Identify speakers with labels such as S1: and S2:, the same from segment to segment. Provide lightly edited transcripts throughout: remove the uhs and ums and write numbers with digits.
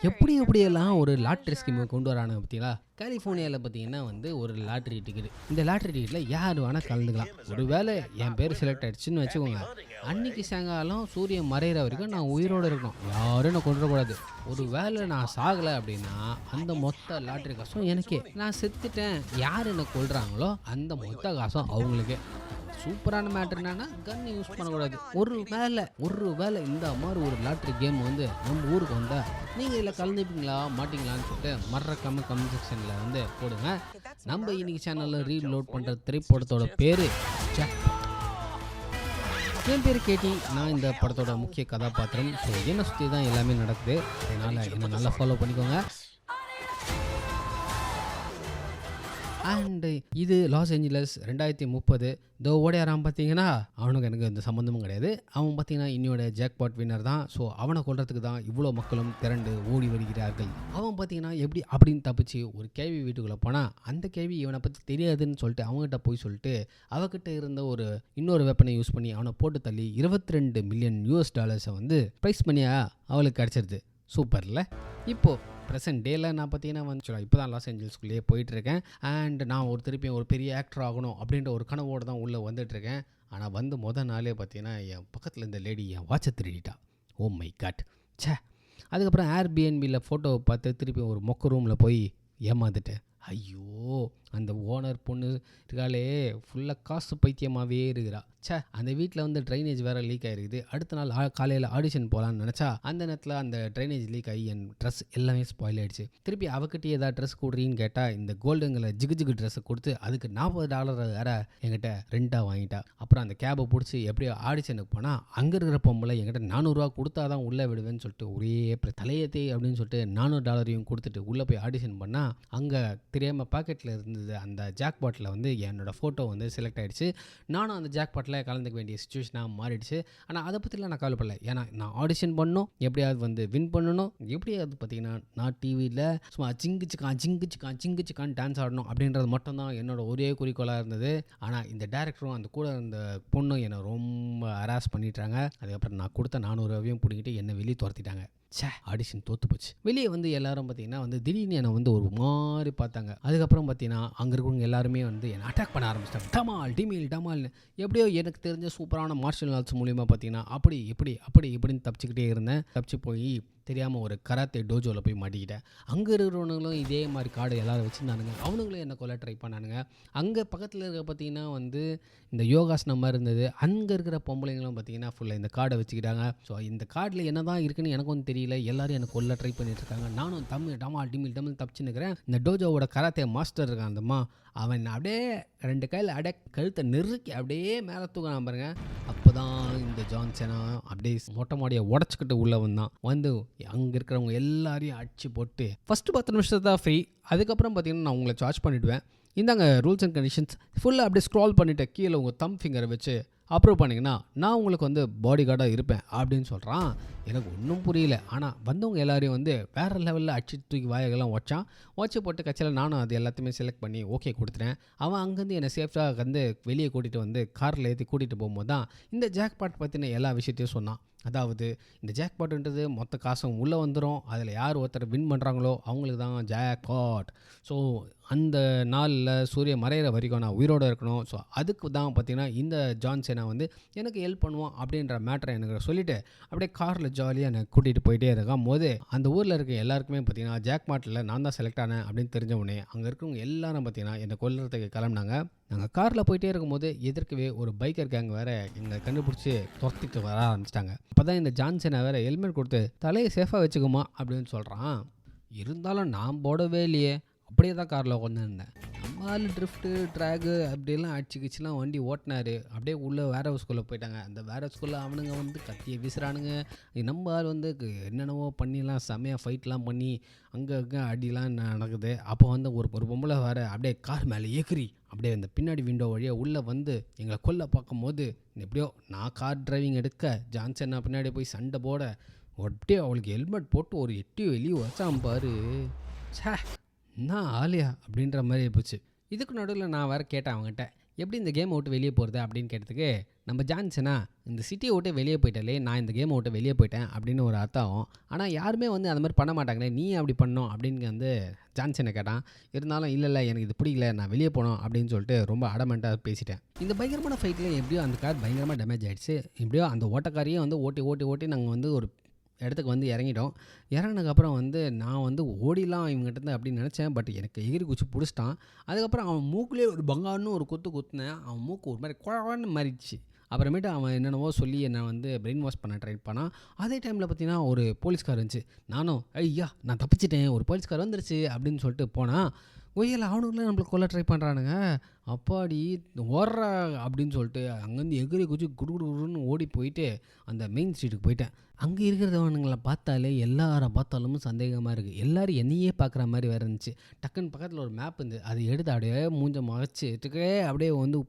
S1: எப்படியெல்லாம் ஒரு லாட்ரி ஸ்கீமை கொண்டு வரானுங்க பார்த்தீங்களா? கலிஃபோர்னியாவில் பார்த்தீங்கன்னா வந்து ஒரு லாட்ரி டிக்கெட். இந்த லாட்ரி டிக்கெட்டில் யார் வேணால் கலந்துக்கலாம். ஒருவேளை என் பேர் செலக்ட் ஆகிடுச்சின்னு வச்சுக்கோங்க, அன்னைக்கு சாயங்காலம் சூரியன் மறையிற வரைக்கும் நான் உயிரோடு இருக்கணும், யாரும் என்னை கொண்டுடக்கூடாது. ஒரு வேளை நான் சாகலை அப்படின்னா அந்த மொத்த லாட்ரி காசும் எனக்கே. நான் செத்துட்டேன், யார் என்னை கொள்கிறாங்களோ அந்த மொத்த காசும் அவங்களுக்கே. சூப்பரான மேட்ரு என்னன்னா, கன் யூஸ் பண்ணக்கூடாது. ஒரு வேளை இந்த மாதிரி ஒரு லாட்ரி கேம் வந்து நம்ம ஊருக்கு வந்தால் நீங்கள் இதில் கலந்துப்பீங்களா மாட்டிங்களான்னு சொல்லிட்டு மறக்காம கமெண்ட் செக்ஷனில் வந்து போடுங்க. நம்ம இன்னைக்கு சேனலில் ரீலோட் பண்ணுற திரைப்படத்தோட பேர் ஜாக். என் பேர் கேட்டி, நான் இந்த படத்தோட முக்கிய கதாபாத்திரம். ஸோ என்னை சுற்றி தான் எல்லாமே நடக்குது, அதனால் என்னை நல்லா ஃபாலோ பண்ணிக்கோங்க. அண்டு இது லாஸ் ஏஞ்சலஸ் 2030. இதோ ஓடையாராம் பார்த்தீங்கன்னா, அவனுக்கு எனக்கு எந்த சம்மந்தமும் கிடையாது. அவன் பார்த்தீங்கன்னா இன்னோட ஜாக்பாட் வின்னர் தான். ஸோ அவனை கொள்றதுக்கு தான் இவ்வளோ மக்களும் திரண்டு ஓடி வருகிறார்கள். அவன் பார்த்தீங்கன்னா எப்படி அப்படின்னு தப்பிச்சு ஒரு கேள்வி வீட்டுக்குள்ளே போனால், அந்த கேள்வி இவனை பற்றி தெரியாதுன்னு சொல்லிட்டு அவங்ககிட்ட போய் சொல்லிட்டு அவகிட்ட இருந்த ஒரு இன்னொரு வெப்பனை யூஸ் பண்ணி அவனை போட்டு தள்ளி $22 மில்லியன் வந்து ப்ரைஸ் பண்ணியாக அவளுக்கு கிடச்சிருது. சூப்பரில். இப்போது ப்ரெசன்ட் டேயில் நான் பார்த்தீங்கன்னா வந்து இப்போ தான் லாஸ் ஏஞ்சல்ஸ்குள்ளேயே போயிட்டுருக்கேன். அண்ட் நான் திருப்பியும் ஒரு பெரிய ஆக்டர் ஆகணும் அப்படின்ற ஒரு கனவோடு தான் உள்ளே வந்துட்டுருக்கேன். ஆனால் வந்து நாளே பார்த்தீங்கன்னா என் பக்கத்தில் இந்த லேடி என் வாட்சை திருடிட்டா. ஓ மை காட், சே. அதுக்கப்புறம் ஏர்பிஎன்பியில் ஃபோட்டோவை பார்த்து திருப்பி ஒரு மொக்க ரூமில் போய் ஏமாந்துட்டேன். ஐயோ, அந்த ஓனர் பொண்ணு இருக்காளே ஃபுல்லாக காசு பைத்தியமாகவே இருக்கிறா. சே, அந்த வீட்டில் வந்து ட்ரைனேஜ் வேறு லீக் ஆகிருக்குது. அடுத்த நாள் காலையில் ஆடிஷன் போகலான்னு நினச்சா அந்த நேரத்தில் அந்த ட்ரைனேஜ் லீக் ஆகி என் ட்ரெஸ் எல்லாமே ஸ்பாயில் ஆகிடுச்சு. திருப்பி அவகிட்ட ஏதாவது ட்ரெஸ் கொடுறீன்னு கேட்டால் இந்த கோல்டுங்களை ஜிகு ட்ரெஸ்ஸை கொடுத்து அதுக்கு $40 வேறு என்கிட்ட ரெண்டாக வாங்கிட்டா. அப்புறம் அந்த கேபை பிடிச்சி எப்படியோ ஆடிஷனுக்கு போனால் அங்கே இருக்கிற பொம்பளை என்கிட்ட $400 கொடுத்தா தான் உள்ளே விடுவேன்னு சொல்லிட்டு ஒரே தலையத்தே அப்படின்னு சொல்லிட்டு $400 கொடுத்துட்டு உள்ளே போய் ஆடிஷன் பண்ணால் அங்கே தெரியாமல் பாக்கெட்டில் இருந்தது அந்த ஜாக்பாட்டில் வந்து என்னோடய ஃபோட்டோ வந்து செலக்ட் ஆகிடுச்சு. நானும் அந்த ஜாக்பாட்டில் கலந்துக்க வேண்டிய சிச்சுவேஷனாக மாறிடுச்சு. ஆனால் அதை பற்றிலாம் நான் கவலைப்படல. ஏன்னா நான் ஆடிஷன் பண்ணணும், எப்படியாவது வந்து வின் பண்ணணும், எப்படியாவது பார்த்தீங்கன்னா நான் டிவியில் சும்மா சிங்குச்சிக்கான் டான்ஸ் ஆடணும் அப்படின்றது மட்டும்தான் என்னோட ஒரே குறிக்கோளாக இருந்தது. ஆனால் இந்த டேரக்டரும் அந்த கூட இந்த பொண்ணும் என்னை ரொம்ப ஹராஸ் பண்ணிட்டாங்க. அதுக்கப்புறம் நான் கொடுத்த $400 பிடிக்கிட்டு என்னை வெளியே துரத்திட்டாங்க. சே, ஆடிஷன் தோற்று போச்சு. வெளியே வந்து எல்லாரும் பார்த்தீங்கன்னா வந்து திடீர்னு என்னை வந்து ஒரு மாதிரி பார்த்தாங்க. அதுக்கப்புறம் பார்த்தீங்கன்னா அங்கே இருக்கிறவங்க எல்லாருமே வந்து என்னை அட்டாக் பண்ண ஆரம்பிச்சிட்டாங்க. டமால்னு எப்படியோ எனக்கு தெரிஞ்ச சூப்பரான மார்ஷல் ஆர்ட்ஸ் மூலிமா பார்த்தீங்கன்னா அப்படி இப்படின்னு தப்பிச்சுக்கிட்டே இருந்தேன். தப்பிச்சு போய் தெரியாமல் ஒரு கராத்தே டோஜோவில் போய் மாட்டிக்கிட்டேன். அங்கே இருக்கிறவனுங்களும் இதே மாதிரி கார்டு எல்லோரும் வச்சுருந்தானுங்க. அவனுங்களும் என்னை கொல்ல ட்ரை பண்ணானுங்க. அங்கே பக்கத்தில் இருக்க பார்த்தீங்கன்னா வந்து இந்த யோகாசனம் மாதிரி இருந்தது. அங்கே இருக்கிற பொம்பளைங்களும் பார்த்தீங்கன்னா ஃபுல்லாக இந்த கார்டை வச்சுக்கிட்டாங்க. ஸோ இந்த கார்டில் என்ன தான் இருக்குன்னு எனக்கும் தெரியல. எல்லோரும் என்னை கொல்ல ட்ரை பண்ணிட்டுருக்காங்க. நானும் டமால் தப்பிச்சு நிற்கிறேன். இந்த டோஜோவோட கராத்தே மாஸ்டர் இருக்கான் அந்தம்மா, அவன் அப்படியே 2 கையில் கழுத்தை நெருக்கி அப்படியே மேலே தூக்கினான் பாருங்க. அப்போ தான் இந்த ஜான்சனா அப்படியே மொட்டை மாடியை உடச்சிக்கிட்டு உள்ளே வந்து அங்கே இருக்கிறவங்க எல்லாரையும் அடிச்சு போட்டு ஃபஸ்ட்டு 10 நிமிஷம் தான் ஃப்ரீ. அதுக்கப்புறம் பார்த்தீங்கன்னா நான் உங்களை சார்ஜ் பண்ணிவிடுவேன். இந்தாங்க ரூல்ஸ் அண்ட் கண்டிஷன்ஸ். ஃபுல்லாக அப்படியே ஸ்க்ரால் பண்ணிவிட்டு கீழே உங்கள் தம் ஃபிங்கரை வச்சு அப்ரூவ் பண்ணிங்கன்னா நான் உங்களுக்கு வந்து பாடி கார்டாக இருப்பேன் அப்படின்னு சொல்கிறான். எனக்கு ஒன்றும் புரியல. ஆனால் வந்தவங்க எல்லாரையும் வந்து வேறு லெவலில் அடிச்சு தூக்கி வாயெல்லாம் வச்சு போட்டு கட்சியில் நானும் அது எல்லாத்தையுமே செலக்ட் பண்ணி ஓகே கொடுத்துட்டேன். அவன் அங்கேருந்து என்னை சேஃப்டாக வந்து வெளியே கூட்டிகிட்டு வந்து காரில் ஏற்றி கூட்டிகிட்டு போகும்போது தான் இந்த ஜாக்பாட் பற்றின எல்லா விஷயத்தையும் சொன்னான். அதாவது இந்த ஜாக்பாட்டுன்றது மொத்த காசும் உள்ளே வந்துடும், அதில் யார் ஒருத்தர் வின் பண்ணுறாங்களோ அவங்களுக்கு தான் ஜாக்பாட். ஸோ அந்த நாளில் சூரியன் மறையிற வரைக்கும் நான் உயிரோடு இருக்கணும். ஸோ அதுக்கு தான் பார்த்தீங்கன்னா இந்த ஜான்சனா வந்து எனக்கு ஹெல்ப் பண்ணுவான் அப்படின்ற மேட்டரை எனக்கு சொல்லிவிட்டு அப்படியே காரில் ஜாலியாக எனக்கு கூட்டிகிட்டு போயிட்டே இருக்கும் போது அந்த ஊரில் இருக்க எல்லாருக்குமே பார்த்தீங்கன்னா ஜாக்பாட்டில் நான் தான் செலக்ட் ஆனேன் அப்படின்னு தெரிஞ்சவொடனே அங்கே இருக்கவங்க எல்லாரும் பார்த்தீங்கன்னா என்னை கொல்றதுக்கு கிளம்புனாங்க. நாங்கள் காரில் போயிட்டே இருக்கும்போது எதிர்க்கவே ஒரு பைக்கர் கேங் வேறு எங்களை கண்டுபிடிச்சி துரத்திட்டு வர ஆரம்பிச்சிட்டாங்க. அப்போ தான் இந்த ஜான்சனை வேறு ஹெல்மெட் கொடுத்து தலையை சேஃபாக வச்சுக்குமா அப்படின்னு சொல்கிறான். இருந்தாலும் நான் போடவே இல்லையே, அப்படியே தான் காரில் உட்காந்துருந்தேன். நம்மளால் ட்ரிஃப்ட்டு ட்ராகு அப்படியெல்லாம் அடிச்சுக்கிச்சுலாம் வண்டி ஓட்டினார். அப்படியே உள்ளே வேற ஹவுஸ்குள்ளே போயிட்டாங்க. அந்த வேற ஹவுஸ்குள்ளே அவனுங்க வந்து கத்தியை வீசுகிறானுங்க. நம்ம ஆள் வந்து என்னென்னவோ பண்ணிலாம் செமையாக ஃபைட்லாம் பண்ணி அங்கே அடிலாம் நடக்குது. அப்போ வந்து ஒரு பொம்பளை வேறு அப்படியே கார் மேலே ஏறி அப்படியே அந்த பின்னாடி விண்டோ வழியாக உள்ளே வந்து எங்களை கொல்ல பார்க்கும்போது எப்படியோ நான் கார் டிரைவிங் எடுக்க ஜான்சன் நான் பின்னாடி போய் சண்டை போட அப்படியே அவளுக்கு ஹெல்மெட் போட்டு ஒரு எட்டி வெளியே வச்சான் பாரு. சே, நான் ஆலியா அப்படின்ற மாதிரி போச்சு. இதுக்கு நடுவில் நான் வேறு கேட்டேன் அவங்ககிட்ட, எப்படி இந்த கேமை விட்டு வெளியே போகிறது அப்படின்னு கேட்டதுக்கு நம்ம ஜான்சனா இந்த சிட்டியை விட்டு வெளியே போயிட்டாலே நான் இந்த கேமை விட்டு வெளியே போயிட்டேன் அப்படின்னு ஒரு அர்த்தம் ஆகும். ஆனால் யாருமே வந்து அந்த மாதிரி பண்ண மாட்டாங்களே, நீ அப்படி பண்ணோம் அப்படின்னு வந்து ஜான்சனை கேட்டான். இருந்தாலும் இல்லை எனக்கு இது பிடிக்கல, நான் வெளியே போனோம் அப்படின்னு சொல்லிட்டு ரொம்ப அடமெண்ட்டாக பேசிட்டேன். இந்த பயங்கரமான ஃபைட்டில் எப்படியோ அந்த கார் பயங்கரமாக டேமேஜ் ஆகிடுச்சு. எப்படியோ அந்த ஓட்டக்காரையும் வந்து ஓட்டி நாங்கள் வந்து ஒரு இடத்துக்கு வந்து இறங்கிட்டோம். இறங்கினதுக்கப்புறம் வந்து நான் வந்து ஓடிலாம் இவங்ககிட்ட அப்படின்னு நினச்சேன். பட் எனக்கு எகிரி குச்சி பிடிச்சிட்டான். அதுக்கப்புறம் அவன் மூக்குலேயே ஒரு பங்கான்னு ஒரு குத்துனேன். அவன் மூக்கு ஒரு மாதிரி குழன்னு மாறிடுச்சு. அப்புறமேட்டு அவன் என்னென்னவோ சொல்லி என்னை வந்து பிரெயின் வாஷ் பண்ண ட்ரை பண்ணான். அதே டைமில் பார்த்தீங்கன்னா ஒரு போலீஸ்கார் இருந்துச்சு. நானும் ஐயா நான் தப்பிச்சிட்டேன், ஒரு போலீஸ்கார் வந்துருச்சு அப்படின்னு சொல்லிட்டு போனால் ஒய்யில் அவனுக்குள்ளே நம்மளை கொல்ல ட்ரை பண்ணுறானுங்க. அப்பாடி ஓடுறா அப்படின்னு சொல்லிட்டு அங்கேருந்து எகிரி குச்சி குடுன்னு ஓடி போயிட்டு அந்த மெயின் ஸ்ட்ரீட்டுக்கு போயிட்டேன். அங்கே இருக்கிறவனுங்களை பார்த்தாலே எல்லாரை பார்த்தாலும் சந்தேகமாக இருக்குது. எல்லோரும் என்னையே பார்க்குற மாதிரி வேறு இருந்துச்சு. டக்குன்னு பக்கத்தில் ஒரு மேப் இருந்து அதை எடுத்து அப்படியே மூஞ்ச மறைச்சிட்டுக்கே அப்படியே வந்து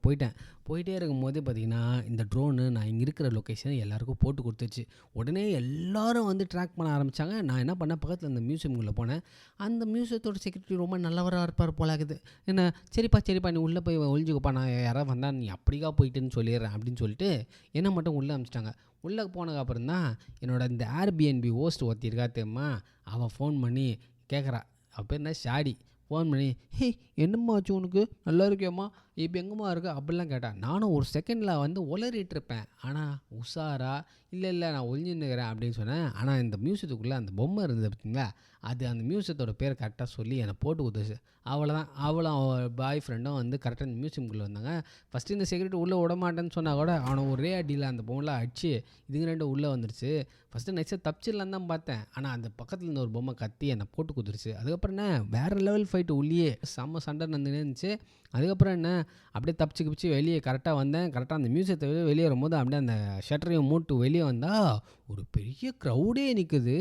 S1: போயிட்டே இருக்கும்போது பார்த்திங்கன்னா இந்த ட்ரோனு நான் இங்கே இருக்கிற லொக்கேஷனை எல்லாேருக்கும் போட்டு கொடுத்துச்சு. உடனே எல்லோரும் வந்து ட்ராக் பண்ண ஆரம்பித்தாங்க. நான் என்ன பண்ணேன், பக்கத்தில் இந்த மியூசியம்குள்ளே போனேன். அந்த மியூசியத்தோட செக்யூரிட்டி ரொம்ப நல்லவராக இருப்பார் போலாக்குது. என்ன சரிப்பா நீ உள்ளே போய் ஒழிஞ்சுக்கப்பா, நான் யாராவது வந்தால் நீ அப்படிக்கா போயிட்டுன்னு சொல்லிடுறேன் அப்படின்னு சொல்லிட்டு என்னை மட்டும் உள்ளே அனுப்பிச்சிட்டாங்க. உள்ளே போனதுக்கப்புறம் தான் என்னோடய இந்த ஏர்பிஎன்பி ஹோஸ்ட் ஒருத்தி இருக்கா தெரியுமா, அவன் ஃபோன் பண்ணி கேட்குறா. அவள் பேர் என்ன ஷாடி. ஃபோன் பண்ணி ஹே என்னம்மா ஆச்சு உனக்கு, நல்லா இருக்கியம்மா, இப்போ எங்கம்மா இருக்க அப்படிலாம் கேட்டான். நானும் ஒரு செகண்டில் வந்து உளறிட்டு இருப்பேன். ஆனால் உஷாரா இல்லை நான் ஒழிஞ்சுன்னுக்கிறேன் அப்படின்னு சொன்னேன். ஆனால் இந்த மியூசியத்துக்குள்ளே அந்த பொம்மை இருந்தது பார்த்தீங்களா, அது அந்த மியூசியத்தோட பேர் கரெக்டாக சொல்லி என்னை போட்டு கொடுத்துச்சு. அவ்வளோதான். அவளும் அவள் பாய் ஃப்ரெண்டும் வந்து கரெக்டாக இந்த மியூசியம்குள்ளே வந்தாங்க. ஃபஸ்ட்டு இந்த செக்யூரிட்டி உள்ளே விட மாட்டேன்னு சொன்னால் கூட அவனை ஒரே அடியில் அந்த பொம்மைலாம் அடிச்சு இதுங்க ரெண்டும் உள்ளே வந்துருச்சு. ஃபஸ்ட்டு நைஸாக தப்பிச்சிடலான்னு தான் பார்த்தேன். ஆனால் அந்த பக்கத்தில் இருந்த ஒரு பொம்மை கத்தி என்னை போட்டு கொடுத்துருச்சு. அதுக்கப்புறம் என்ன வேறு லெவல் ஃபைட்டு உள்ளே செம்ம சண்டை நடந்துன்னு இருந்துச்சு. அதுக்கப்புறம் என்ன அப்படியே தப்பிச்சு வெளியே கரெக்டாக வந்தேன். கரெக்டாக அந்த மியூசியத்தை வெளியே வரும்போது அப்படியே அந்த ஷட்டரையும் மூட்டு வெளியே வந்தால் ஒரு பெரிய க்ரௌடே நிற்குது.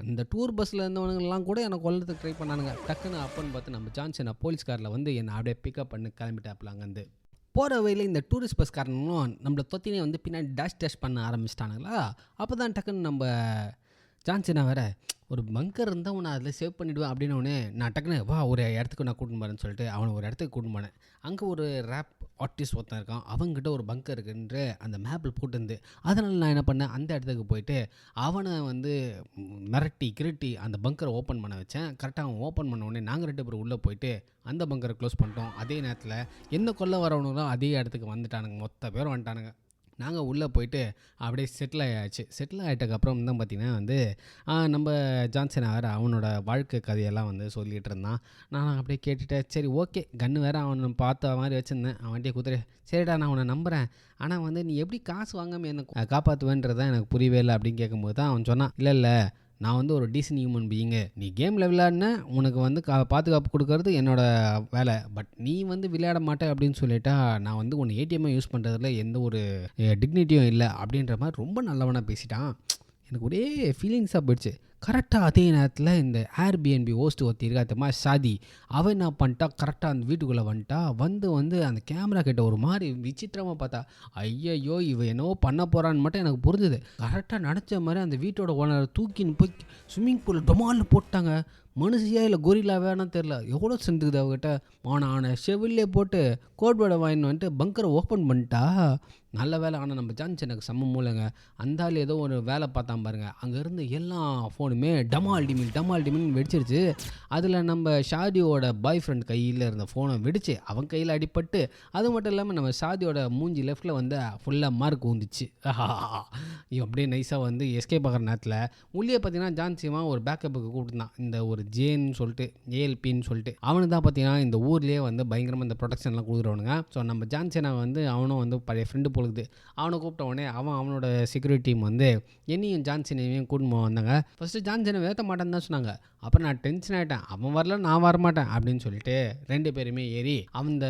S1: அந்த டூர் பஸ்ஸில் இருந்தவனுங்கெல்லாம் கூட என்னை கொல்றதுக்கு ட்ரை பண்ணானுங்க. டக்குன்னு அப்பன்னு பார்த்து நம்ம ஜான்சன் போலீஸ்காரில் வந்து என்னை அப்படியே பிக்கப் பண்ணி கிளம்பிட்டாப்புல. அங்கேருந்து போகிற வழியில் இந்த டூரிஸ்ட் பஸ்காரனும் நம்மளை தொத்தினே வந்து பின்னாடி டேஷ் பண்ண ஆரம்பிச்சிட்டானுங்களா. அப்போ தான் டக்குன்னு நம்ம ஜான்சனா வேறு ஒரு பங்கர் இருந்தால் உன்னை அதில் சேவ் பண்ணிவிடுவேன் அப்படின்னோடனே நான் டக்குன்னு வா ஒரு இடத்துக்கு நான் கூட்டின்னு போகிறேன்னு சொல்லிட்டு அவனை ஒரு இடத்துக்கு கூட்டின்னு போனேன். அங்கே ஒரு ரேப் ஆர்டிஸ்ட் ஒருத்தன் இருக்கான். அவங்ககிட்ட ஒரு பங்கர் இருக்குன்ற அந்த மேப்பில் போட்டுருந்து, அதனால் நான் என்ன பண்ணேன், அந்த இடத்துக்கு போயிட்டு அவனை வந்து கிருட்டி அந்த பங்கரை ஓப்பன் பண்ண வச்சேன். கரெக்டாக அவன் ஓப்பன் பண்ண உடனே நாங்கள் 2 பேர் உள்ளே போயிட்டு அந்த பங்கரை க்ளோஸ் பண்ணிட்டோம். அதே நேரத்தில் என்ன கொல்ல வரவனுங்களும் அதே இடத்துக்கு வந்துட்டானுங்க. மொத்த பேரும் வந்துட்டானுங்க. நாங்கள் உள்ளே போயிட்டு அப்படியே செட்டில் ஆகிடுச்சு. செட்டில் ஆகிட்டக்கப்புறம் தான் பார்த்திங்கன்னா வந்து நம்ம ஜான்சன் அவனோட வாழ்க்கை கதையெல்லாம் வந்து சொல்லிகிட்டு இருந்தான். நான் அப்படியே கேட்டுட்டேன். சரி ஓகே, கன்று வேறு அவனை பார்த்த மாதிரி வச்சுருந்தேன். அவன்கிட்டே குதிரை சரிடா நான் உன்னை நம்புகிறேன், ஆனால் வந்து நீ எப்படி காசு வாங்காமல் என்னை காப்பாற்றுவேன்றது தான் எனக்கு புரியவே இல்லை அப்படின்னு கேட்கும்போது தான் அவன் சொன்னான், இல்லை நான் வந்து ஒரு டீசன்ட் ஹியூமன் பீயிங்கு. நீ கேமில் விளையாடின உனக்கு வந்து பாதுகாப்பு கொடுக்கறது என்னோடய வேலை. பட் நீ வந்து விளையாட மாட்டே அப்படின்னு சொல்லிட்டா நான் வந்து உன்னை ஏடிஎம்மை யூஸ் பண்ணுறதுல எந்த ஒரு டிக்னிட்டியும் இல்லை அப்படின்ற மாதிரி ரொம்ப நல்லவனாக பேசிட்டான். எனக்கு ஒரே ஃபீலிங்ஸாக போயிடுச்சு. கரெக்டாக அதே நேரத்தில் இந்த ஏர்பிஎன்பி ஹோஸ்ட் ஒருத்தி இருக்காத்தமா ஷாதி, அவன் என்ன பண்ணிட்டா கரெக்டாக அந்த வீட்டுக்குள்ளே வந்துட்டா. வந்து அந்த கேமரா கிட்ட ஒரு மாதிரி விசித்திரமாக பார்த்தா. ஐயையோ இவன் என்னவோ பண்ண போகிறான்னு மட்டும் எனக்கு புரிஞ்சுது. கரெக்டாக நினச்ச மாதிரி அந்த வீட்டோட ஓனர் தூக்கின்னு போய் ஸ்விம்மிங் பூலில் டொமால்னு போட்டாங்க. மனுஷியா இல்லை கொரிலா வேணான்னு தெரில, எவ்வளோ செஞ்சுக்குது அவகிட்ட. ஆன செவிலே போட்டு கோட்வேர்டை வாங்கின்னு வந்துட்டு பங்கரை ஓப்பன் பண்ணிட்டா. நல்ல வேலை. ஆனால் நம்ம ஜான்சனுக்கு செம்ம மூலைங்க. அந்த ஆள் ஏதோ ஒரு வேலை பார்த்தான் பாருங்கள். அங்கேருந்து எல்லா ஃபோனுமே டமால் டிமில்னு வெடிச்சிருச்சு. அதில் நம்ம ஷாதியோட பாய் ஃப்ரெண்ட் கையில் இருந்த ஃபோனை வெடிச்சு அவன் கையில் அடிப்பட்டு, அது மட்டும் இல்லாமல் நம்ம ஷாதியோட மூஞ்சி லெஃப்ட்டில் வந்து ஃபுல்லாக மார்க் ஊந்துச்சு. அப்படியே நைஸாக வந்து எஸ்கேப் ஆகிற நேரத்தில் உள்ளே பார்த்தீங்கன்னா ஜான்சியமாக ஒரு பேக்கப்புக்கு கூப்பிட்டுருந்தான். இந்த ஒரு ஜேன்னு சொல்லிட்டு ஏஎல்பின்னு சொல்லிட்டு அவனு தான் பார்த்தீங்கன்னா இந்த ஊர்லேயே வந்து பயங்கரமாக இந்த ப்ரொடெக்ஷன்லாம் கொடுக்குறவனுங்க. ஸோ நம்ம ஜான்சனை வந்து அவனும் வந்து பழைய ஃப்ரெண்டு பொழுது அவனை கூப்பிட்ட உடனே அவனோட செக்யூரிட்டி டீம் வந்து என்னையும் ஜான்சனையும் கூட்டின்னு வந்தாங்க. ஃபஸ்ட்டு ஜான்சனை வேற்ற மாட்டேன்னு தான் சொன்னாங்க. அப்புறம் நான் டென்ஷன் ஆகிட்டேன். அவன் வரல நான் வரமாட்டேன் அப்படின்னு சொல்லிட்டு 2 பேருமே ஏறி அந்த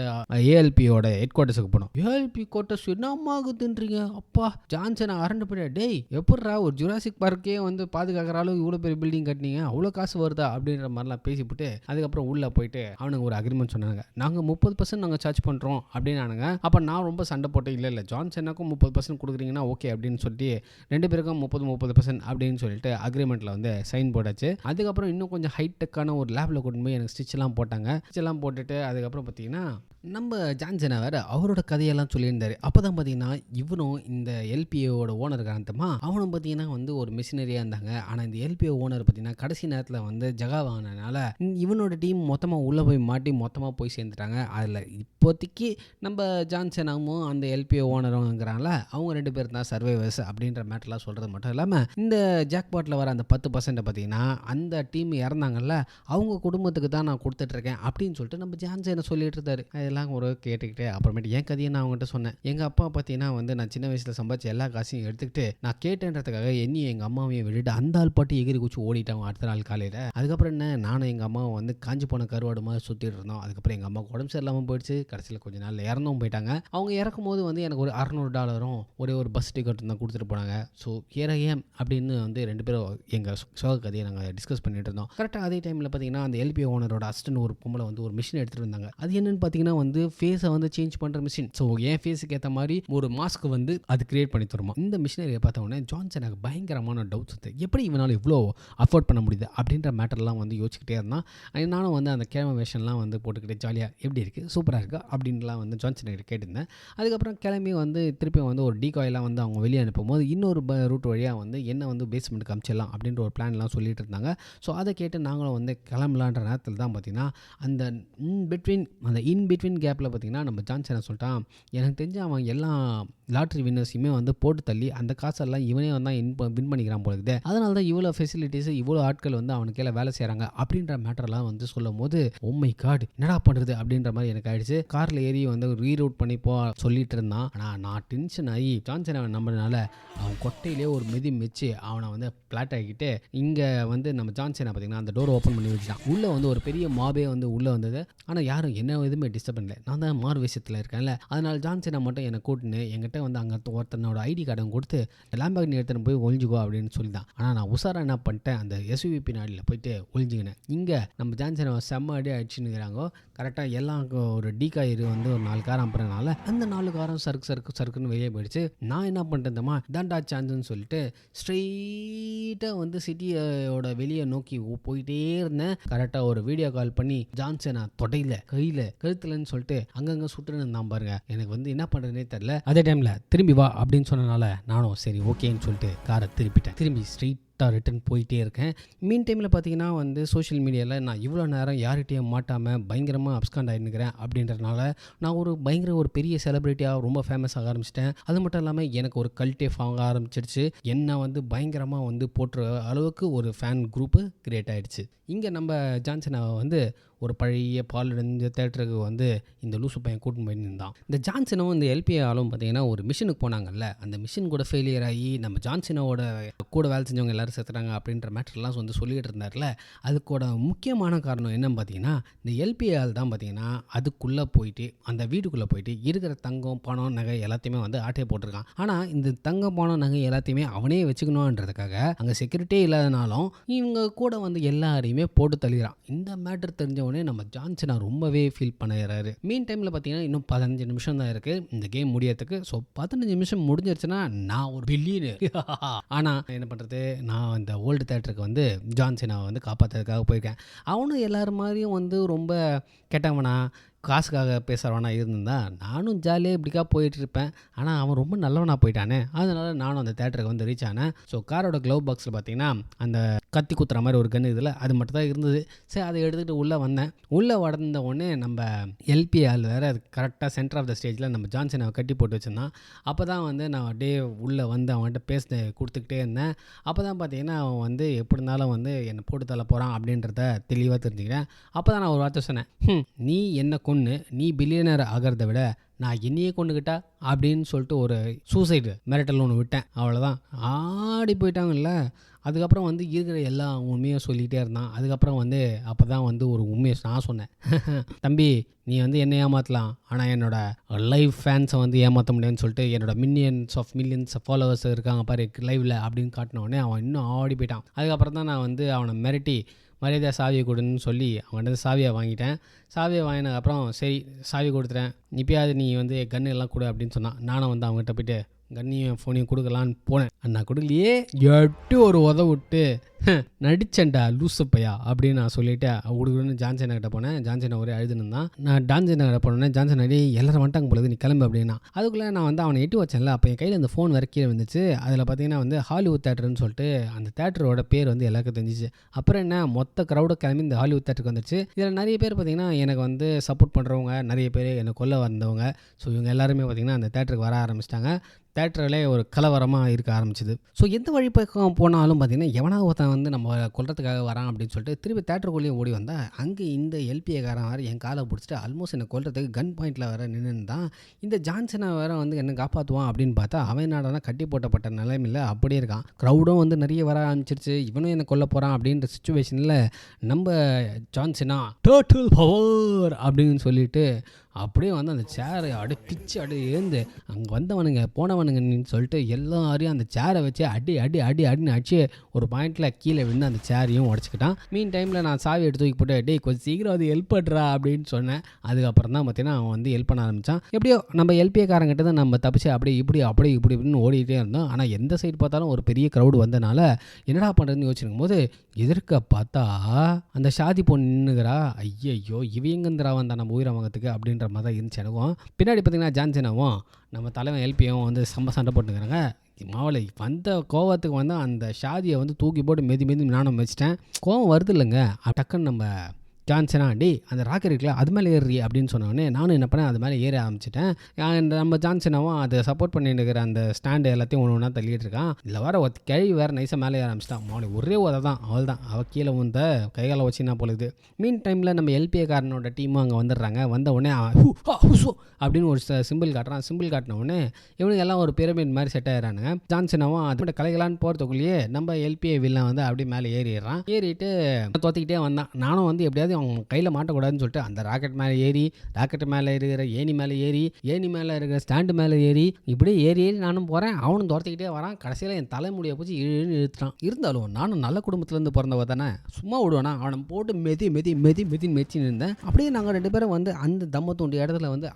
S1: ஏஎல்பியோட ஹெட் குவார்ட்டர்ஸுக்கு போனோம். ஏஎல்பி குவார்ட்டர்ஸ் என்னம்மா ஆகுதுன்றீங்க அப்பா. ஜான்சனை அரண்டு போயிட்டா, டேய் எப்பட்றா ஒரு ஜுராசிக் பார்க்கே வந்து பாதுகாக்கிற அளவுக்கு இவ்வளோ பெரிய பில்டிங் கட்டினீங்க, அவ்வளோ காசு வருதா அப்படின்ற மாதிரிலாம் பேசிவிட்டு அதுக்கப்புறம் உள்ளே போயிட்டு அவனுக்கு ஒரு அக்ரிமெண்ட் சொன்னாங்க. நாங்கள் 30% நாங்கள் சார்ஜ் பண்ணுறோம் அப்படின்னானுங்க. அப்போ நான் ரொம்ப சண்டை போட்டு இல்லை ஜான்சனுக்கும் 30% கொடுக்குறீங்கன்னா ஓகே அப்படின்னு சொல்லிட்டு 2 பேருக்கும் 30% அப்படின்னு சொல்லிட்டு அக்ரிமெண்ட்டில் வந்து சைன் போட்டாச்சு. அதுக்கப்புறம் இன்னும் கொஞ்சம் ஹைடெக்கான ஒரு லேபில் கொண்டு போய் எனக்கு ஸ்டிச்செல்லாம் போட்டாங்க. ஸ்டிச்செல்லாம் போட்டுட்டு அதுக்கப்புறம் பார்த்தீங்கன்னா நம்ம ஜான்சனா வேற அவரோட கதையெல்லாம் சொல்லியிருந்தாரு. அப்பதான் பார்த்தீங்கன்னா, இவனும் இந்த எல்பிஓவோட ஓனர் இருக்கான் அவனும் பார்த்தீங்கன்னா வந்து ஒரு மிஷினரியா இருந்தாங்க. ஆனா இந்த எல்பிஓ ஓனர் பார்த்தீங்கன்னா, கடைசி நேரத்தில வந்து ஜகா வாங்கினனால இவனோட டீம் மொத்தமா உள்ள போய் மாட்டி மொத்தமா போய் சேர்ந்துட்டாங்க. அதில இப்போதைக்கு நம்ம ஜான்சனாவும் அந்த எல்பிஓ ஓனருங்கிறாங்கல்ல, அவங்க 2 பேரும் தான் சர்வைவர்ஸ் அப்படின்ற மேட்டர்லாம் சொல்றது மட்டும் இல்லாம, இந்த ஜாக்பாட்ல வர அந்த 10% பார்த்தீங்கன்னா, அந்த டீம் இறந்தாங்கல்ல, அவங்க குடும்பத்துக்கு தான் நான் குடுத்துட்டுருக்கேன் அப்படின்னு சொல்லிட்டு நம்ம ஜான்சன் சொல்லிட்டு இருந்தாரு. அதெல்லாம் ஒரு கேட்டுக்கிட்டு அப்புறமேட்டு என் கதையை நான் அவங்ககிட்ட சொன்னேன். எங்கள் அப்பா பார்த்தீங்கன்னா வந்து நான் சின்ன வயசில் சம்பாதிச்ச எல்லா காசையும் எடுத்துக்கிட்டு நான் கேட்டேன்றதுக்காக என்னையும் எங்கள் அம்மாவையும் விட்டுட்டு அந்த ஆள் பாட்டு எகிரி குச்சி ஓடிட்டான் அடுத்த நாள் காலையில். அதுக்கப்புறம் என்ன நானும் எங்கள் அம்மாவும் வந்து காஞ்சி போன கருவாடு மாதிரி சுற்றிட்டு இருந்தோம். அதுக்கப்புறம் எங்கள் அம்மாவுக்கு உடம்பு சரியில்லாமல் போயிடுச்சு. கடைசியில் கொஞ்ச நாள் இறந்தும் போயிட்டாங்க. அவங்க இறக்கும் போது வந்து எனக்கு ஒரு $600 ஒரே ஒரு பஸ் டிக்கெட்டும் தான் கொடுத்துட்டு போனாங்க. ஸோ ஹியர் ஐ ஆம் அப்படின்னு வந்து 2 பேரும் எங்கள் சோக கதையை நாங்கள் டிஸ்கஸ் பண்ணிட்டு இருந்தோம். கரெக்டாக அதே டைமில் பார்த்தீங்கன்னா அந்த எல்பிஓ ஓனரோட அசிஸ்டன்ட் ஒரு பொம்பளை வந்து ஒரு மிஷின் எடுத்துகிட்டு வந்தாங்க. அது என்னன்னு பார்த்தீங்கன்னா வந்து ஃபேஸை வந்து சேஞ்ச் பண்ணுற மிஷின். ஸோ என் ஃபேஸுக்கு ஏற்ற மாதிரி ஒரு மாஸ்க் வந்து அது கிரியேட் பண்ணி தருமா. இந்த மிஷினரியை பார்த்த உடனே ஜான்சனுக்கு பயங்கரமான டவுட்ஸ் வந்து எப்படி இவனால் இவ்வளோ அஃபோர்ட் பண்ண முடியுது அப்படின்ற மேட்டர்லாம் வந்து யோசிச்சுக்கிட்டே இருந்தான். நானும் வந்து அந்த கேம வேஷன்லாம் வந்து போட்டுக்கிட்டு ஜாலியாக எப்படி இருக்குது சூப்பராக இருக்கா அப்படின்லாம் வந்து ஜான்சன் கிட்ட கேட்டிருந்தேன். அதுக்கப்புறம் கிளம்பி வந்து திருப்பி வந்து ஒரு டீகாயெல்லாம் வந்து அவங்க வெளியே அனுப்பும்போது இன்னொரு ரூட் வழியாக வந்து என்ன வந்து பேஸ்மெண்ட்டுக்கு அமிச்சிடலாம் அப்படின்ற ஒரு பிளான்லாம் சொல்லிட்டு இருந்தாங்க. ஸோ அதை கேட்டு நாங்களும் வந்து கிளம்பலான்ற நேரத்தில் தான் பார்த்தீங்கன்னா அந்த இன் பிட்வீன் கேப்பில் பார்த்தீங்கன்னா நம்ம ஜான்சனை சொல்லிட்டான், எனக்கு தெரிஞ்சு அவன் எல்லா லாட்ரி வின்னர்ஸையுமே வந்து போட்டு தள்ளி அந்த காசெல்லாம் இவனே வந்து வின் பண்ணிக்கிறான் போல இருக்குது. அதனால தான் இவ்வளோ ஃபெசிலிட்டிஸ் இவ்வளோ ஆட்கள் வந்து அவனுக்கு கீழே வேலை செய்கிறாங்க அப்படின்ற மேட்டர்லாம் வந்து சொல்லும் போது ஓ மை காட் என்னடா பண்ணுறது அப்படின்ற மாதிரி எனக்கு ஆயிடுச்சு. காரில் ஏறி வந்து ரீரூட் பண்ணி சொல்லிட்டு இருந்தான். ஆனால் நான் டென்ஷன் ஆகி ஜான்சனை நம்பினால அவன் கொட்டையிலே ஒரு மிதிச்சு அவனை வந்து பிளாட் ஆகிக்கிட்டு இங்கே வந்து நம்ம ஜான்சனை பார்த்தீங்கன்னா அந்த டோர் ஓப்பன் பண்ணி வச்சுட்டான். உள்ளே வந்து ஒரு பெரிய மாபே வந்து உள்ளே வந்தது. ஆனால் யாரும் என்ன எதுவுமே டிஸ்டர்ப் பண்ணல. நான் தான் மாறு விஷயத்தில் இருக்கேன்ல, அதனால ஜான்சனை மட்டும் என்னை கூட்டின்னு என்கிட்ட வந்து அங்கே ஒருத்தனோட ஐடி கார்டை கொடுத்து லேம்பர்கினி எடுத்துன்னு போய் ஒழிஞ்சுக்கோ அப்படின்னு சொல்லிதான். ஆனால் நான் உசாரா என்ன பண்ணிட்டேன், அந்த எஸ்யூவி பின்னாடியில் போயிட்டு ஒழிஞ்சுக்கினேன். இங்கே நம்ம ஜான்சனை செம்ம அடி அடிச்சுன்னுங்கிறாங்க. கரெக்டாக எல்லாம் ஒரு டீகாயிரு வந்து ஒரு 4 காரம் அப்புறனால அந்த 4 காரம் சறுக்குன்னு வெளியே போயிடுச்சு. நான் என்ன பண்ணிட்டேன்மா தாண்டா சான்ஸ்ன்னு சொல்லிட்டு ஸ்ட்ரெயிட்டாக வந்து சிட்டியோட வெளியே நோக்கி போயிட்டே இருந்தேன். கரெக்டாக ஒரு வீடியோ கால் பண்ணி ஜான்சனை தொடையில கையில் கழுத்துலன்னு சொல்லிட்டு அங்கங்கே சுட்டுன்னு இருந்தான் பாருங்க. எனக்கு வந்து என்ன பண்ணுறதுனே தெரியல. அதே டைமில் திரும்பி வா அப்படின்னு சொன்னனால நானும் சரி ஓகேன்னு சொல்லிட்டு காரை திரும்பி ஸ்ட்ரெயிட் ரிட்டன் போயிட்டே இருக்கேன். மீன் டைமில் பார்த்தீங்கன்னா வந்து சோஷியல் மீடியாவில் நான் இவ்வளோ நேரம் யார்கிட்டையும் மாட்டாமல் பயங்கரமாக அப்ஸ்காண்ட் ஆகிருக்கிறேன் அப்படின்றதுனால நான் ஒரு பெரிய செலிப்ரிட்டியாக ரொம்ப ஃபேமஸ் ஆக ஆரம்பிச்சிட்டேன். அது மட்டும் இல்லாமல் எனக்கு ஒரு கல்ட்டே ஆக ஆரம்பிச்சிருச்சு. என்னை வந்து பயங்கரமாக வந்து போட்டுற அளவுக்கு ஒரு ஃபேன் குரூப்பு கிரியேட் ஆகிடுச்சு. இங்கே நம்ம ஜான்சனை வந்து ஒரு பழைய பாலடைஞ்ச தேட்டருக்கு வந்து இந்த லூசு பையன் கூட்டின்னு போய் நின்றான். இந்த ஜான்சனும் இந்த எல்பிஐ ஆளும் பார்த்தீங்கன்னா ஒரு மிஷினுக்கு போனாங்கல்ல, அந்த மிஷின் கூட ஃபெயிலியர் ஆகி நம்ம ஜான்சனோட கூட வேலை செஞ்சவங்க எல்லாரும் செத்துறாங்க அப்படின்ற மேட்டர்லாம் வந்து சொல்லிட்டு இருந்தார்ல. அதுக்கோட முக்கியமான காரணம் என்னன்னு பார்த்தீங்கன்னா இந்த எல்பிஐ ஆள் தான் பார்த்தீங்கன்னா அதுக்குள்ளே போயிட்டு அந்த வீட்டுக்குள்ளே போயிட்டு இருக்கிற தங்கம் பணம் நகை எல்லாத்தையுமே வந்து ஆட்டையை போட்டிருக்கான். ஆனால் இந்த தங்கம் பணம் நகை எல்லாத்தையுமே அவனே வச்சுக்கணுன்றதுக்காக அங்கே செக்யூரிட்டியே இல்லாதனாலும் இவங்க கூட வந்து எல்லாரையுமே போட்டு தள்ளிறான். இந்த மேட்டர் தெரிஞ்ச நம்ம ஜான்சனை ரொம்பவே ஃபீல் பண்ணுறாரு. மீன் டைமில் பார்த்தீங்கன்னா இன்னும் 15 நிமிஷம் தான் இருக்குது இந்த கேம் முடியறதுக்கு. ஸோ 15 நிமிஷம் முடிஞ்சிருச்சுன்னா நான் ஒரு பில்லியனர். ஆனால் என்ன பண்ணுறது, நான் இந்த ஓல்டு தேட்டருக்கு வந்து ஜான்சனை வந்து காப்பாற்றுறதுக்காக போயிருக்கேன். அவனும் எல்லாரும் மாதிரியும் வந்து ரொம்ப கெட்டவனா காசுக்காக பேசுகிறவனா இருந்திருந்தா நானும் ஜாலியாக இப்படிக்கா போயிட்டுருப்பேன். ஆனால் அவன் ரொம்ப நல்லவனாக போயிட்டானே, அதனால் நானும் அந்த தேட்டருக்கு வந்து ரீச் ஆனேன். ஸோ காரோட க்ளவ் பாக்ஸில் பார்த்தீங்கன்னா அந்த கத்தி குத்துற மாதிரி ஒரு கன்று இதில் அது மட்டும் தான் இருந்தது. சரி அதை எடுத்துகிட்டு உள்ளே வந்தேன். உள்ளே வளர்ந்த உடனே நம்ம எல்பிஆல் வேறு அது கரெக்டாக சென்டர் ஆஃப் த ஸ்டேஜில் நம்ம ஜான்சனை கட்டி போட்டு வச்சுருந்தான். அப்போ தான் வந்து நான் அப்படியே உள்ளே வந்து அவன்கிட்ட பேச கொடுத்துக்கிட்டே இருந்தேன். அப்போ தான் பார்த்தீங்கன்னா அவன் வந்து எப்படி இருந்தாலும் வந்து என்னை போட்டு தள்ள போகிறான் அப்படின்றத தெளிவாக தெரிஞ்சுக்கிறேன். அப்போ தான் நான் ஒரு வார்த்தை சொன்னேன், நீ என்ன கொன்று நீ பில்லியனர் ஆகிறத விட நான் என்னையே கொண்டுக்கிட்டா அப்படின்னு சொல்லிட்டு ஒரு சூசைடு மிரட்டல் ஒன்று விட்டேன். அவ்வளோதான், ஆடி போயிட்டாங்கல்ல. அதுக்கப்புறம் வந்து இருக்கிற எல்லா உண்மையும் சொல்லிகிட்டே இருந்தான். அதுக்கப்புறம் வந்து அப்போ தான் வந்து ஒரு உண்மையை நான் சொன்னேன், தம்பி நீ வந்து என்னை ஏமாற்றலாம், ஆனால் என்னோடய லைவ் ஃபேன்ஸை வந்து ஏமாற்ற முடியாதுன்னு சொல்லிட்டு என்னோட மில்லியன்ஸ் ஆஃப் ஃபாலோவர்ஸ் இருக்காங்க பாரு லைவில் அப்படின்னு காட்டினோடனே அவன் இன்னும் ஆடி போயிட்டான். அதுக்கப்புறம் தான் நான் வந்து அவனை மிரட்டி மரியாதையாக சாவியை கொடுன்னு சொல்லி அவன்கிட்ட சாவியை வாங்கிட்டேன். சாவியை வாங்கினதுக்கப்புறம் சரி சாவி கொடுத்துட்டேன், இப்போயாவது நீ வந்து கன்று எல்லாம் கொடு அப்படின்னு சொன்னான். நானும் வந்து அவங்ககிட்ட போய்ட்டு கண்ணியும் ஃபோனையும் கொடுக்கலான்னு போனேன். அண்ணா கொடுக்கலையே, எட்டு ஒரு உதவு விட்டு நடிச்சேன்டா லூசு பையா அப்படின்னு நான் சொல்லிவிட்டு கொடுக்குறேன்னு ஜான்சன் கிட்ட போனேன். ஜான்சன் ஒரே அழுதுன்னு தான். நான் டான்சன் கிட்ட போனேன். ஜான்சன் அடி எல்லாரும் வந்துட்டாங்க பொழுது, நீ கிளம்பு அப்படின்னா. அதுக்குள்ளே நான் வந்து அவனை எட்டி வச்சேன்ல, அப்போ என் கையில் அந்த ஃபோன் வர கீழே வந்துச்சு. அதில் பார்த்தீங்கன்னா வந்து ஹாலிவுட் தேட்டர்னு சொல்லிட்டு அந்த தேட்டரோட பேர் வந்து எல்லாருக்கும் தெரிஞ்சிச்சு. அப்புறம் என்ன, மொத்த க்ரௌடை கிளம்பி இந்த ஹாலிவுட் தேட்டருக்கு வந்துச்சு. இதில் நிறைய பேர் பார்த்தீங்கன்னா எனக்கு வந்து சப்போர்ட் பண்ணுறவங்க, நிறைய பேர் என்னை கொல்ல வந்தவங்க. ஸோ இவங்க எல்லாருமே பார்த்தீங்கன்னா அந்த தேட்டருக்கு வர ஆரம்பிச்சிட்டாங்க. தேட்டரிலே ஒரு கலவரமாக இருக்க ஆரம்பிச்சிது. ஸோ எந்த வழி பக்கம் போனாலும் பார்த்தீங்கன்னா எவனாவது ஒருத்தன் வந்து நம்ம கொல்றதுக்காக வரான் அப்படின்னு சொல்லிட்டு திருப்பி தேட்டருக்குள்ளேயும் ஓடி வந்தால், அங்கே இந்த எல்பிஏக்காரன் வேறு என் காலை பிடிச்சிட்டு ஆல்மோஸ்ட் என்னை கொல்றதுக்கு கன் பாயிண்டில் வேறு நின்றுதான். இந்த ஜான்சனை வேறு வந்து என்ன காப்பாற்றுவான் அப்படின்னு பார்த்தா அவன் என்னடா கட்டி போட்டப்பட்ட நிலைமையில் அப்படியே இருக்கான். க்ரௌடும் வந்து நிறைய வர ஆரம்பிச்சிருச்சு. இவனும் என்னை கொல்ல போகிறான் அப்படின்ற சுச்சுவேஷனில் நம்ம ஜான்சனா டோட்டல் பவர் அப்படின்னு சொல்லிட்டு அப்படியே வந்து அந்த சேரை பிச்சு ஏந்து அங்கே வந்தவனுங்க போனவனுங்கன்னு சொல்லிட்டு எல்லாரையும் அந்த சேரை வச்சு அடின்னு அடிச்சு ஒரு பாயிண்டில் கீழே விழுந்து அந்த சேரையும் உடச்சிக்கிட்டான். மீன் டைமில் நான் சாவி எடுத்து தூக்கி போட்டு டேய் கொஞ்சம் சீக்கிரம் அது ஹெல்ப் பண்ணுறா அப்படின்னு சொன்னேன். அதுக்கப்புறம் தான் பார்த்தீங்கன்னா அவன் வந்து ஹெல்ப் பண்ண ஆரம்பித்தான். எப்படியோ நம்ம எல்பிஏக்காரங்கிட்ட தான் நம்ம தப்பிச்சு இப்படின்னு ஓடிக்கிட்டே இருந்தோம். ஆனால் எந்த சைடு பார்த்தாலும் ஒரு பெரிய க்ரௌடு வந்தனால என்னடா பண்ணுறதுன்னு யோசிச்சிருக்கும் போது எதிர்க்க பார்த்தா அந்த ஷாதி பொண்ணு நின்றுக்கிறா. ஐயையோ இவங்கந்திரா வந்தா நம்ம உயிரை வாங்கிறதுக்கு அப்படின்ற மாதிரி தான் இருந்துச்சு எனக்கும். பின்னாடி பார்த்தீங்கன்னா ஜான்சனாவும் நம்ம தலைவன் எல்பியும் வந்து சண்டை போட்டுக்கிறாங்க. மாவளை வந்த கோவத்துக்கு வந்து அந்த ஷாதியை வந்து தூக்கி போட்டு மெதி நானும் வச்சிட்டேன். கோவம் வருது இல்லைங்க, டக்குன்னு நம்ம ஜான்சனா டே அந்த ராக்கெட் இருக்குல்ல அது மேலே ஏறி அப்படின்னு சொன்னோடனே நானும் என்ன பண்ணேன், அது மேலே ஏற ஆரம்பிச்சிட்டேன். நம்ம ஜான்சனாவும் அதை சப்போர்ட் பண்ணிட்டு இருக்கிற அந்த ஸ்டாண்டு எல்லாத்தையும் ஒன்று தள்ளிட்டு இருக்கான். இல்லை வேறு கிழவி வேறு நைஸாக மேலே ஏற ஆரம்பிச்சிட்டான். அவனுக்கு ஒரே உதை தான், அவள் தான் அவள் கீழே வந்த கைகால வச்சுன்னா போலுது. மீன் டைமில் நம்ம எல்பிஏக்காரனோட டீமும் அங்கே வந்துடுறாங்க. வந்த உடனே அப்படின்னு ஒரு சிம்பிள் காட்டுறான். சிம்பிள் காட்டின உடனே இவனுக்கு எல்லாம் ஒரு பிரமிட் மாதிரி செட் ஆகிறானுங்க. ஜான்சனாவும் அதோட கலைகளான்னு போகிறதுக்குள்ளேயே நம்ம எல்பிஏ வில்லன் வந்து அப்படியே மேலே ஏறிடுறான். ஏறிட்டு தோத்திக்கிட்டே வந்தான். நானும் வந்து எப்படியாவது அவங்க கையில் மாட்டக்கூடாதுன்னு சொல்லிட்டு அந்த ராக்கெட் மேலே இருக்கிற ஏணி மேலே இருக்கிற ஸ்டாண்டு மேலே ஏறி இப்படியே நானும் போகிறேன். அவனும் துரத்திக்கிட்டே வரான். கடைசியில் என் தலைமுடியை போச்சு இழுத்துட்டான். இருந்தாலும் நானும் நல்ல குடும்பத்துலேருந்து பிறந்தவ தானே, சும்மா விடுவானா அவனை போட்டு மெதின்னு இருந்தேன். அப்படியே நாங்கள் ரெண்டு பேரும் வந்து அந்த தம்ம தூண்டி இடத்துல வந்து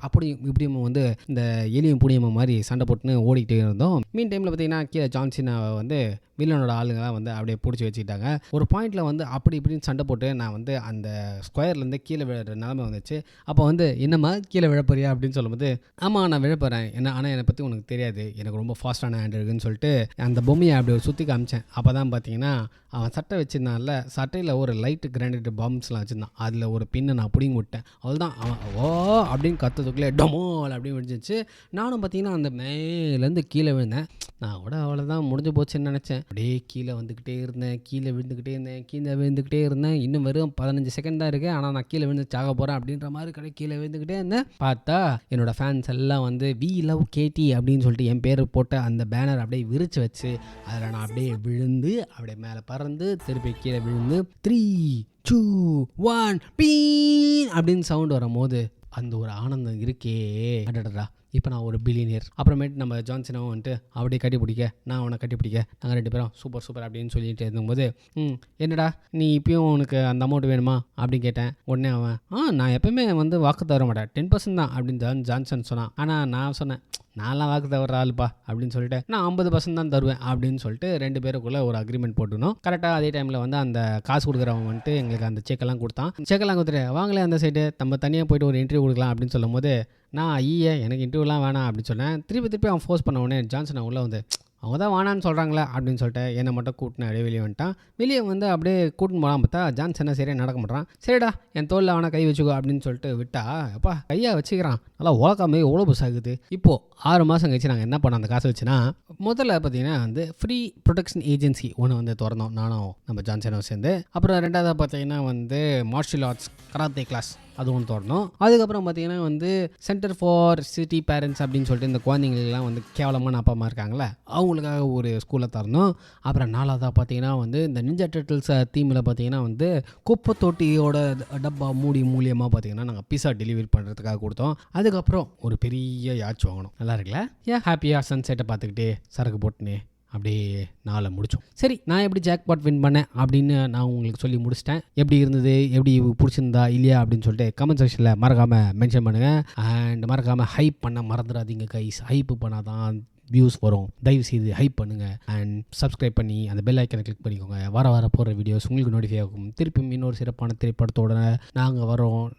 S1: இப்படியும் வந்து இந்த எலியும் புனியமும் மாதிரி சண்டை போட்டுன்னு ஓடிக்கிட்டே இருந்தோம். மீன் டைமில் பார்த்தீங்கன்னா கீழே ஜான்சனை வந்து வில்லனோட ஆளுங்களாம் வந்து அப்படியே பிடிச்சி வச்சுக்கிட்டாங்க. ஒரு பாயிண்டில் வந்து இப்படின்னு சண்டை போட்டு நான் வந்து அந்த ஸ்கொயர்லேருந்து கீழே விழுற நிலைமை வந்துச்சு. அப்போ வந்து என்னம்மா கீழே விழப்போறியா அப்படின்னு சொல்லும்போது, ஆமாம் நான் விழப்போகிறேன் ஆனால் என்னை பற்றி உனக்கு தெரியாது, எனக்கு ரொம்ப ஃபாஸ்ட்டான ஹேண்ட் இருக்குன்னு சொல்லிட்டு அந்த பொம்மையை அப்படி ஒரு சுற்றி காமிச்சேன். அப்போ தான் பார்த்தீங்கன்னா அவன் சட்டை வச்சுருந்தான்ல, சட்டையில் ஒரு லைட்டு கிரானைட் பாம்ஸ்லாம் வச்சுருந்தான். அதில் ஒரு பின்னை நான் பிடிங்கி விட்டேன். அவள்தான் அவன் ஓ அப்படின்னு கத்துறதுக்குள்ளே டொமோல் அப்படின்னு விழுந்துச்சு. நானும் பார்த்தீங்கன்னா அந்த மேலேருந்து கீழே விழுந்தேன். நான் கூட அவ்வளோதான் முடிஞ்சு போச்சுன்னு நினச்சேன். அப்படியே கீழே வந்துக்கிட்டே இருந்தேன், கீழே விழுந்துக்கிட்டே இருந்தேன். இன்னும் வெறும் 15 செகண்ட் தான் இருக்குது, ஆனால் நான் கீழே விழுந்து சாக போகிறேன் அப்படின்ற மாதிரி கீழே விழுந்துக்கிட்டே இருந்தேன். பார்த்தா என்னோடய ஃபேன்ஸ் எல்லாம் வந்து வி லவ் கேடி அப்படின்னு சொல்லிட்டு என் பேர் போட்ட அந்த பேனர் அப்படியே விரிச்சு வச்சு அதில் நான் அப்படியே விழுந்து அப்படியே மேலே பறந்து திருப்பி கீழே விழுந்து 3, 2, 1 பீன் அப்படின்னு சவுண்ட் வரும்போது அந்த ஒரு ஆனந்தம் இருக்கே அடடா, இப்போ நான் ஒரு பில்லியனியர். அப்புறமேட்டு நம்ம ஜான்சனாவும் வந்துட்டு அப்படியே கட்டிப்பிடிக்க, நான் அவனை கட்டிப்பிடிக்க, நாங்கள் ரெண்டு பேரும் சூப்பர் அப்படின்னு சொல்லிட்டு இருக்கும்போது என்னடா நீ இப்பயும் உனக்கு அந்த அமௌண்ட் வேணுமா அப்படின்னு கேட்டேன். உடனே அவன் நான் எப்பவுமே வந்து வாக்கு தவற மாட்டேன், 10% தான் அப்படின்னு ஜான்சன் சொன்னான். ஆனால் நான் சொன்னேன் நான்லாம் வாக்கு தவற ஆளுப்பா அப்படின்னு சொல்லிட்டு நான் 50% தான் தருவேன் அப்படின்னு சொல்லிட்டு ரெண்டு பேருக்குள்ளே ஒரு அக்ரிமெண்ட் போட்டுனோம். கரெக்டாக அதே டைமில் வந்து அந்த காசு கொடுக்குறவங்க வந்துட்டு எங்களுக்கு அந்த செக்கெல்லாம் கொடுத்தான். செக்கெல்லாம் கொடுத்துட்டு வாங்களே அந்த சைடு நம்ம தனியாக போய்ட்டு ஒரு இன்டர்வியூ கொடுக்கலாம் அப்படின்னு சொல்லும் போது நான் எனக்கு இன்டர்வியூலாம் வேணாம் அப்படின்னு சொன்னேன். திருப்பி அவன் ஃபோர்ஸ் பண்ண உடனே ஜான்சன் உள்ளே வந்து அவங்க தான் வேணான்னு சொல்கிறாங்களே அப்படின்னு சொல்லிட்டு என்னை மட்டும் கூட்டினு அப்படியே வெளியே வந்துட்டான். வெளியே வந்து அப்படியே கூட்டின்னு போகலாம் பார்த்தா ஜான்சனை சரியாக நடக்க மாட்டான். சரிடா என் தோளில் அவனை கை வச்சுக்கோ அப்படின்னு சொல்லிட்டு விட்டா அப்பா கையா வச்சுக்கிறான். நல்லா உலகமே எவ்வளோ புதுசு ஆகுது. இப்போது 6 மாதம் கழிச்சு நாங்கள் என்ன பண்ணோம் அந்த காசை வச்சுன்னா, முதல்ல பார்த்தீங்கன்னா வந்து ஃப்ரீ ப்ரொடெக்ஷன் ஏஜென்சி ஒன்று வந்து திறந்தோம் நானும் நம்ம ஜான்சனும் சேர்ந்து. அப்புறம் ரெண்டாவது பார்த்தீங்கன்னா வந்து மார்ஷியல் ஆர்ட்ஸ் கராத்தே கிளாஸ் அது ஒன்று தொடரணும். அதுக்கப்புறம் பார்த்தீங்கன்னா வந்து சென்டர் ஃபார் சிட்டி பேரண்ட்ஸ் அப்படின்னு சொல்லிட்டு இந்த குழந்தைங்களுக்குலாம் வந்து கேவலமான அப்பா அம்மா இருக்காங்களே அவங்களுக்காக ஒரு ஸ்கூலில் தரணும். அப்புறம் நாலாவதாக பார்த்தீங்கன்னா வந்து இந்த நிஞ்சா டர்ட்டில்ஸ் தீமில் பார்த்தீங்கன்னா வந்து குப்பை தொட்டியோட டப்பா மூலியமாக பார்த்தீங்கன்னா நாங்கள் பீஸா டெலிவரி பண்ணுறதுக்காக கொடுத்தோம். அதுக்கப்புறம் ஒரு பெரிய யாட்ச் வாங்கணும். நல்லா இருக்குல்ல, ஹாப்பியாக சன்செட்டை பார்த்துக்கிட்டே சரக்கு போட்டுனே அப்படியே நாளை முடித்தோம். சரி நான் எப்படி ஜாக்பாட் வின் பண்ணேன் அப்படின்னு நான் உங்களுக்கு சொல்லி முடிச்சிட்டேன். எப்படி இருந்தது, எப்படி பிடிச்சிருந்தா இல்லையா அப்படின்னு சொல்லிட்டு கமெண்ட் செக்ஷனில் மறக்காமல் மென்ஷன் பண்ணுங்கள். அண்ட் மறக்காமல் ஹைப் பண்ண மறந்துடாதீங்க கைஸ். ஹைப்பு பண்ணாதான் வியூஸ் வரும். தயவு செய்து ஹைப் பண்ணுங்கள் அண்ட் சப்ஸ்கிரைப் பண்ணி அந்த பெல் ஐக்கனை கிளிக் பண்ணிக்கோங்க. வர போகிற வீடியோஸ் உங்களுக்கு நோட்டிஃபை ஆகும். திருப்பியும் இன்னொரு சிறப்பான திரைப்படத்தோட நாங்கள் வரோம்.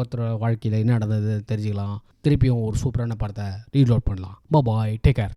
S1: ஒருத்தர் வாழ்க்கையில் என்ன நடந்தது தெரிஞ்சுக்கலாம். திருப்பியும் ஒரு சூப்பரான படத்தை ரீலோட் பண்ணலாம். பாய், டேக் கேர்.